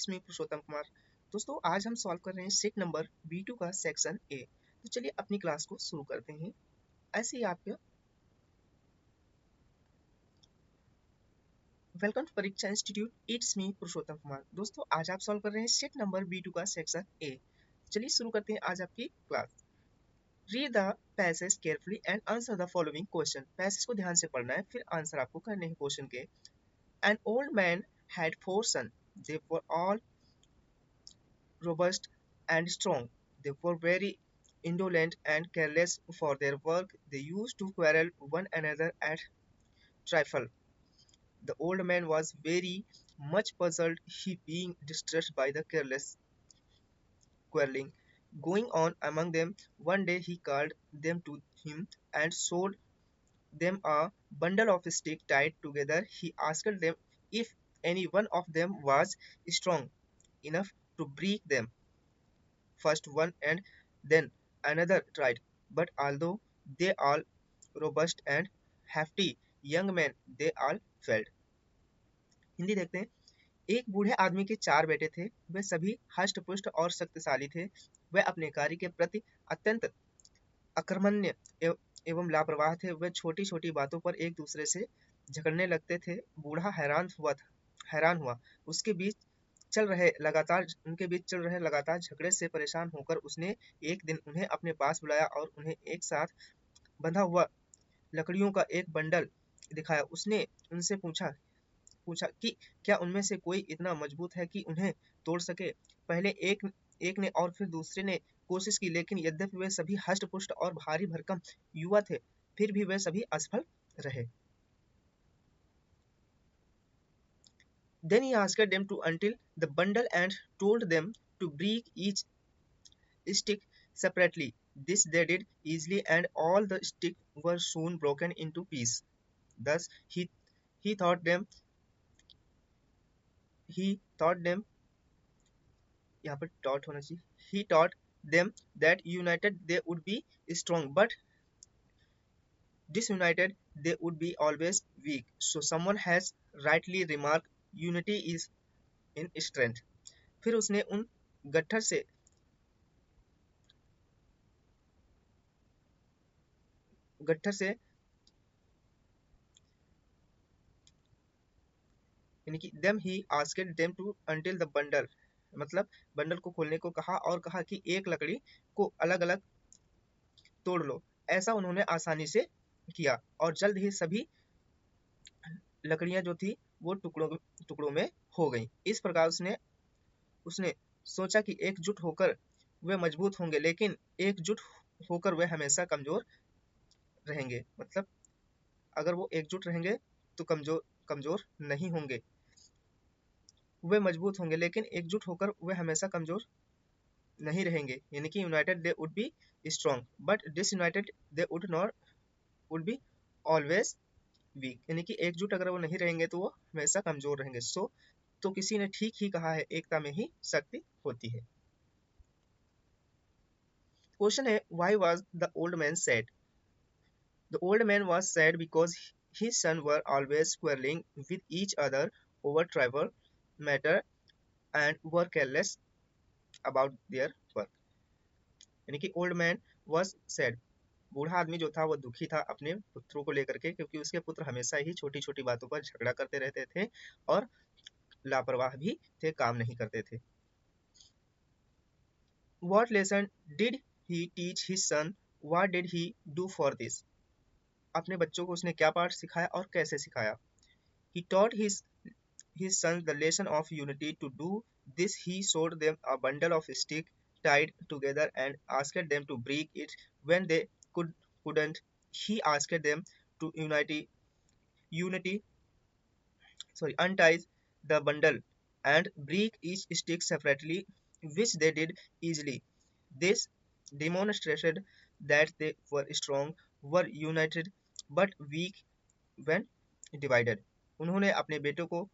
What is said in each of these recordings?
It's me पुरुषोत्तम कुमार। दोस्तों आज हम सॉल्व कर रहे हैं सेट नंबर B2 का सेक्शन ए। तो चलिए अपनी क्लास को शुरू करते हैं। ऐसे ही आपके वेलकम टू परीक्षा इंस्टीट्यूट, इट्स मी पुरुषोत्तम कुमार। दोस्तों आज आप सॉल्व कर रहे हैं सेट नंबर B2 का सेक्शन ए। चलिए शुरू करते हैं आज आपकी class. Read the passage carefully and answer the following question. Passage को ध्यान से पढ़ना है, फिर आंसर आपको करने हैं क्वेश्चन के। An old man had 4 sons. They were all robust and strong. They were very indolent and careless for their work. They used to quarrel one another at trifle. The old man was very much puzzled, he being distressed by the careless quarreling going on among them. One day he called them to him and showed them a bundle of sticks tied together. He asked them if any one of them was strong enough to break them. First one and then another tried, but although they all robust and hefty young men, they all failed. Hindi देखते हैं। एक बूढ़े आदमी के 4 बेटे थे। वे सभी हष्ट पुष्ट और शक्तिशाली थे। वे अपने कार्य के प्रति अत्यंत अकर्मण्य एवं लापरवाह थे। वे छोटी छोटी बातों पर एक दूसरे से झगड़ने लगते थे। बूढ़ा हैरान हुआ। उनके बीच चल रहे लगातार झगड़े से परेशान होकर उसने एक दिन उन्हें अपने पास बुलाया और उन्हें एक साथ बंधा हुआ लकड़ियों का एक बंडल दिखाया। उसने उनसे पूछा कि क्या उनमें से कोई इतना मजबूत है कि उन्हें तोड़ सके। पहले एक ने और फिर दूसरे ने कोशिश की, लेकिन यद्यपि वे सभी हष्ट पुष्ट और भारी भरकम युवा थे, फिर भी वे सभी असफल रहे। Then he asked them to until the bundle and told them to break each stick separately. This they did easily, and all the sticks were soon broken into pieces. Thus he taught them यहाँ पर taught होना चाहिए। He taught them that united they would be strong, but disunited they would be always weak. So someone has rightly remarked, unity is in strength. फिर उसने उन गट्ठर से यानी कि them he asked them to until the bundle, मतलब bundle को खोलने को कहा और कहा कि एक लकड़ी को अलग अलग तोड़ लो। ऐसा उन्होंने आसानी से किया और जल्द ही सभी लकड़ियां जो थी वो टुकड़ों में हो गईं। इस प्रकार उसने सोचा कि एकजुट होकर वे मजबूत होंगे, लेकिन एकजुट होकर वे हमेशा कमजोर रहेंगे। मतलब अगर वो एकजुट रहेंगे तो कमजोर नहीं होंगे। वे मजबूत होंगे, लेकिन एकजुट होकर वे हमेशा कमजोर नहीं रहेंगे। यानी कि united they would be strong, but disunited they would be always weak. यानी कि एकजुट अगर वो नहीं रहेंगे तो वो हमेशा कमजोर रहेंगे। तो किसी ने ठीक ही कहा है, एकता में ही शक्ति होती है। क्वेश्चन है, why was the old man sad? The old man was sad because his sons were always quarreling with each other over trivial matter and were careless about their work. यानी कि old man was sad. बूढ़ा आदमी जो था वो दुखी था अपने पुत्रों को लेकर के, क्योंकि उसके पुत्र हमेशा ही छोटी छोटी बातों पर झगड़ा करते रहते थे और लापरवाह भी थे, काम नहीं करते थे। What lesson did he teach his son? What did he do for this? अपने बच्चों को उसने क्या पाठ सिखाया और कैसे सिखाया। He taught his sons the lesson of unity. To do this, he showed them a bundle of sticks tied together and asked them to break it. When they couldn't, he asked them to untie the bundle and break each stick separately, which they did easily. This demonstrated that they were strong, were united, but weak when divided. उन्होंने अपने बेटों को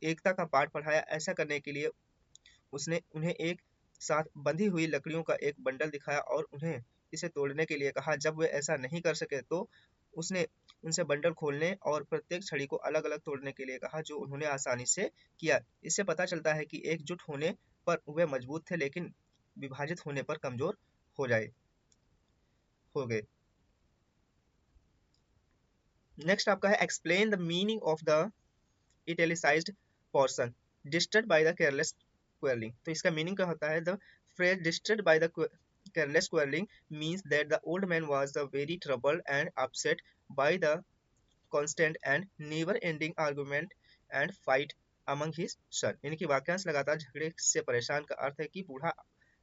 एकता का पाठ पढ़ाया। ऐसा करने के लिए उसने उन्हें एक साथ बंधी हुई लकड़ियों का एक बंडल दिखाया और उन्हें इसे तोड़ने के लिए कहा। जब वे ऐसा नहीं कर सके तो उसने उनसे बंडल खोलने और प्रत्येक छड़ी को अलग अलग तोड़ने के लिए कहा, जो उन्होंने आसानी से किया। इससे पता चलता है कि एकजुट होने पर वे मजबूत थे, लेकिन विभाजित होने पर कमजोर हो गए। नेक्स्ट आपका है explain the meaning of the italicised portion disturbed by the careless quarrelling. तो इसका मीनिंग क्या होता है? The phrase disturbed by the careless quarreling means that the old man was very troubled and upset by the constant and never ending argument and fight among his son। यानी कि वाक्यांश लगातार झगड़े से परेशान का अर्थ है कि बूढ़ा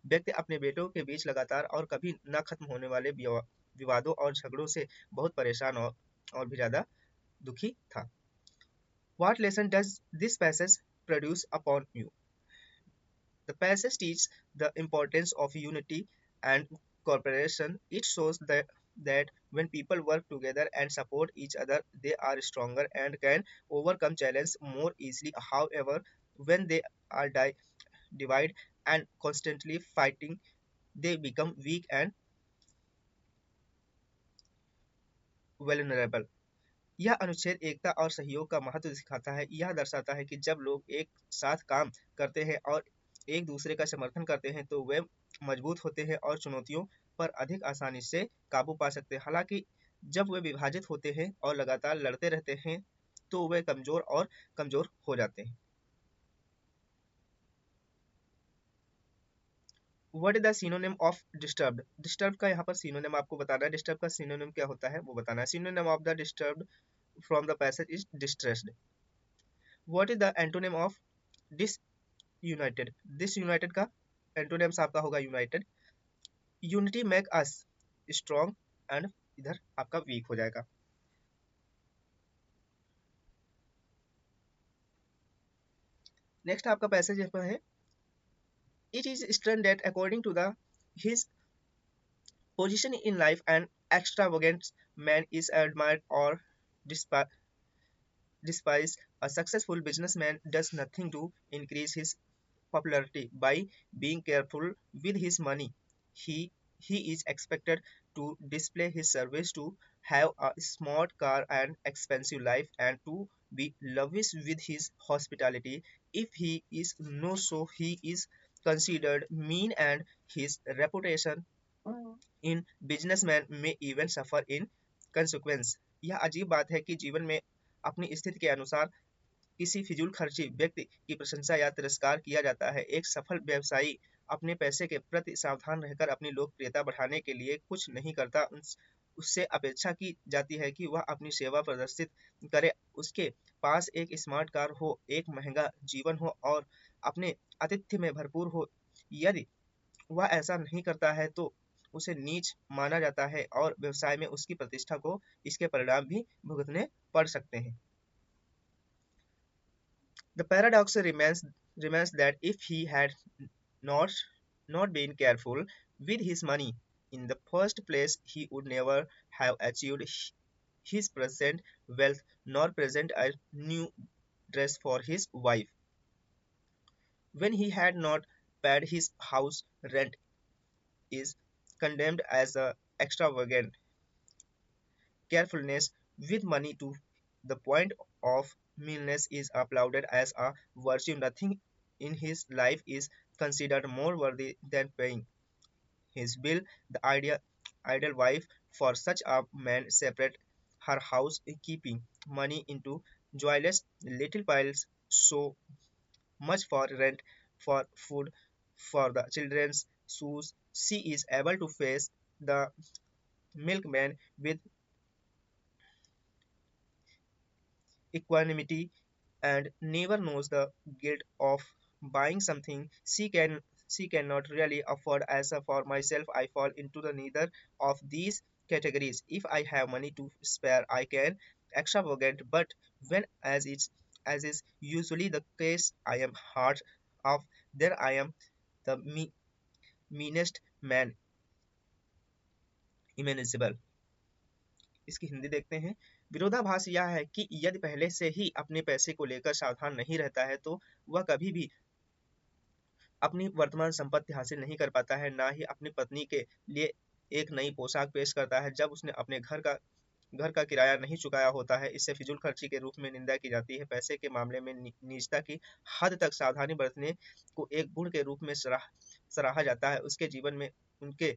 व्यक्ति अपने बेटों के बीच लगातार और कभी न खत्म होने वाले विवादों और झगड़ों से बहुत परेशान और भी ज्यादा दुखी था। What lesson does this passage produce upon you? The passage teaches the importance of unity and cooperation. It shows that when people work together and support each other, they are stronger and can overcome challenges more easily. However, when they are divided and constantly fighting, they become weak and vulnerable। यह अनुच्छेद एकता और सहयोग का महत्व दिखाता है। यह दर्शाता है कि जब लोग एक साथ काम करते हैं और एक दूसरे का समर्थन करते हैं तो वे मजबूत होते हैं और चुनौतियों पर अधिक आसानी से काबू पा सकते हैं। हालांकि जब वे विभाजित होते हैं और लगातार लड़ते रहते हैं तो वे कमजोर और कमजोर हो जाते हैं। What is the synonym of disturbed? Disturb का यहाँ पर सिनोनिम आपको बताना है। डिस्टर्ब का सिनोनिम क्या होता है वो बताना है। Synonym of the disturbed from the passage is distressed. What is the antonym of disunited? Disunited का एंटोनिम्स आपका होगा united. Unity make us strong and इधर आपका वीक हो जाएगा। नेक्स्ट आपका पैसेज यहाँ पर है it is stern that according to the his position in life and extravagant man is admired or despised. A successful businessman does nothing to increase his popularity by being careful with his money. He he is expected to display his service, to have a smart car and expensive life, and to be lavish with his hospitality. If he is not so, he is considered mean, and his reputation in businessman may even suffer in consequence। यह अजीब बात है कि जीवन में अपनी स्थिति के अनुसार किसी फिजूल खर्ची व्यक्ति की प्रशंसा या तिरस्कार किया जाता है। एक सफल व्यवसायी अपने पैसे के प्रति सावधान रहकर अपनी लोकप्रियता बढ़ाने के लिए कुछ नहीं करता। उससे अपेक्षा की जाती है कि वह अपनी सेवा प्रदर्शित करे, उसके पास एक स्मार्ट कार हो, एक महंगा जीवन हो और अपने आतिथ्य में भरपूर हो। यदि वह ऐसा नहीं करता है तो उसे नीच माना जाता है और व्यवसाय में उसकी प्रतिष्ठा को इसके परिणाम भी भुगतने पड़ सकते हैं। The paradox remains that if he had not not been careful with his money in the first place, he would never have achieved his present wealth nor present a new dress for his wife. When he had not paid his house rent is condemned as a extravagant carefulness with money to the point of meanness is applauded as a virtue. Nothing in his life is considered more worthy than paying his bill. The ideal wife for such a man separate her housekeeping money into joyless little piles, so much for rent, for food, for the children's shoes. She is able to face the milkman with equanimity and never knows the guilt of buying something she cannot really afford. As for myself, I fall into the neither of these categories. If I have money to spare, I can extravagant, but when as is usually the case, I am hard off. There I am the meanest man imaginable। इसकी हिंदी देखते हैं। विरोधाभास यह है कि यदि पहले से ही अपने पैसे को लेकर सावधान नहीं रहता है तो वह कभी भी अपनी वर्तमान संपत्ति हासिल नहीं कर पाता है, ना ही अपनी पत्नी के लिए एक नई पोशाक पेश करता है। जब उसने अपने घर का घर का किराया नहीं चुकाया होता है, इससे फिजूल खर्ची के रूप में निंदा की जाती है। पैसे के मामले में निजता की हद तक सावधानी बरतने को एक गुण के रूप में सराहा जाता है। उसके जीवन में उनके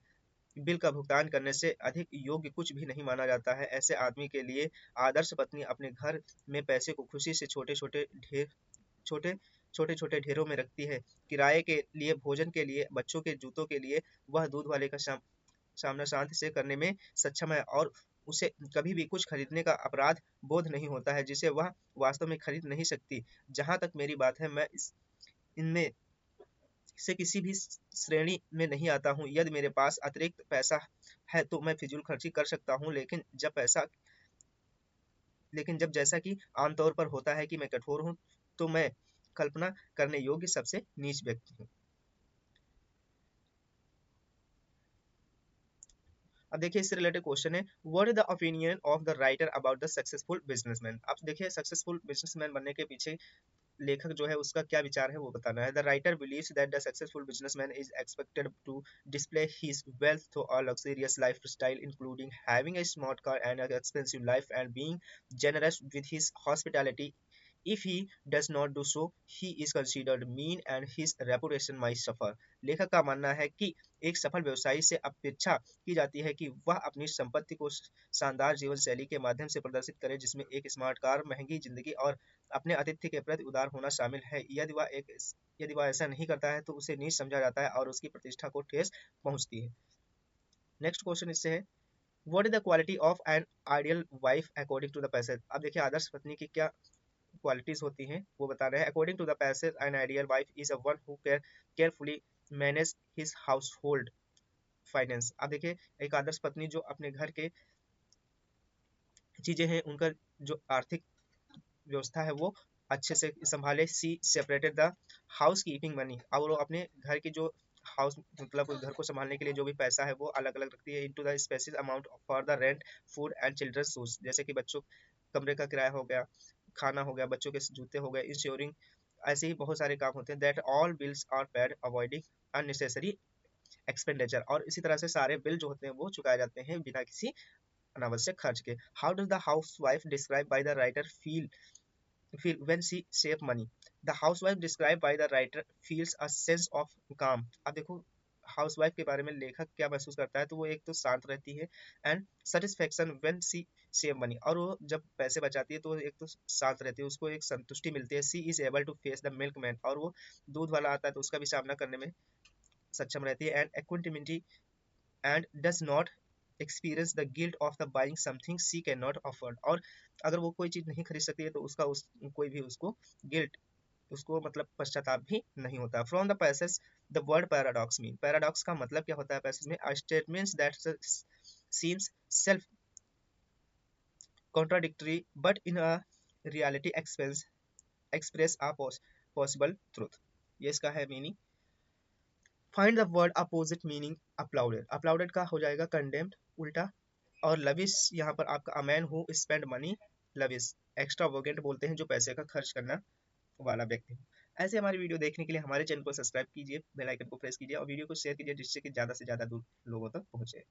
बिल का भुगतान करने से अधिक योग्य कुछ भी नहीं माना जाता है। ऐसे आदमी के लिए आदर्श पत्नी अपने घर में पैसे को खुशी से छोटे छोटे छोटे ढेरों में रखती है। किराए के लिए, भोजन के लिए, बच्चों के जूतों के लिए वह दूध वाले का सामना शांति से करने में सक्षम है और उसे कभी भी कुछ खरीदने का अपराध बोध नहीं होता है जिसे वह वास्तव में खरीद नहीं सकती। जहां तक मेरी बात है, मैं इनमें से किसी भी श्रेणी में नहीं आता हूँ। यदि मेरे पास अतिरिक्त पैसा है तो मैं फिजूल खर्ची कर सकता हूँ, लेकिन जब जैसा कि आमतौर पर होता है कि मैं कठोर हूँ, तो मैं कल्पना करने योग्य सबसे नीच व्यक्ति हूँ। अब देखिए इससे रिलेटेड क्वेश्चन है, what is the opinion of the writer about the successful businessman. अब देखिए सक्सेसफुल बिजनेसमैन बनने के पीछे लेखक जो है उसका क्या विचार है वो बताना है। The writer believes that the successful businessman is expected to display his wealth through a luxurious lifestyle including having a smart car and a expensive life and being generous with his hospitality. If he does not do so, he is considered mean and his reputation might suffer. लेखक का मानना है कि एक सफल व्यवसायी से अपेक्षा की जाती है कि वह अपनी संपत्ति को शानदार जीवन शैली के माध्यम से प्रदर्शित करे, जिसमें एक स्मार्ट कार, महंगी जिंदगी और अपने आतिथ्य के प्रति उदार होना शामिल है। यदि वह ऐसा नहीं करता है तो उसे नीच समझा जाता है और उसकी प्रतिष्ठा को ठेस पहुंचती है। नेक्स्ट क्वेश्चन इससे है, what is the quality of an ideal wife according to the passage. अब देखिए आदर्श पत्नी की क्या क्वालिटीज होती हैं वो बता रहे हैं। According to the passage, an ideal wife is a one who carefully manage his household finance. अब देखिए एक आदर्श पत्नी जो अपने घर के चीजें हैं उनका जो आर्थिक व्यवस्था है वो अच्छे से संभाले। She separated the housekeeping money, और वो अपने घर की जो हाउस मतलब घर को संभालने के लिए जो भी पैसा है वो अलग अलग रखती है। Into the species amount for the rent, food and children's shoes, जैसे कि बच्चों कमरे का किराया हो गया, खाना हो गया, बच्चों के जूते हो गए, इंश्योरिंग, ऐसे ही बहुत सारे काम होते हैं। That all bills are paid avoiding unnecessary expenditure, और इसी तरह से सारे बिल जो होते हैं वो चुकाए जाते हैं बिना किसी अनावश्यक खर्च के। How does the house wife describe by the writer feel when she save money? The housewife described by the writer feels a sense of calm. अब देखो हाउसवाइफ के बारे में लेखक क्या महसूस करता है, तो वो एक तो शांत रहती है and satisfaction when she save money, और वो जब पैसे बचाती है तो एक तो शांत रहती है, उसको एक संतुष्टि मिलती है। She is able to face the milkman, और वो दूध वाला आता है तो उसका भी सामना करने में सक्षम रहती है। And equity and does not experience the guilt of the buying something she can not afford, और अगर वो कोई चीज नहीं खरीद सकती है तो कोई भी उसको गिल्ट, उसको मतलब पश्चाताप भी नहीं होता। From the passage, the word paradox mean, paradox का मतलब क्या होता है पैसेज में? Statements that seems self contradictory but in a reality express a possible truth, ये इसका है meaning. Find the word opposite meaning applauded, applauded का हो जाएगा कंडेम्ड, उल्टा। और लविश यहाँ पर आपका a man who spend money lavish, extravagant बोलते हैं जो पैसे का खर्च करना वाला व्यक्ति। ऐसे हमारी वीडियो देखने के लिए हमारे चैनल को सब्सक्राइब कीजिए, बेल आइकन को प्रेस कीजिए और वीडियो को शेयर कीजिए जिससे कि ज़्यादा से ज़्यादा लोगों तक पहुंचे।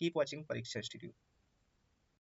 कीप वॉचिंग परीक्षा स्टूडियो।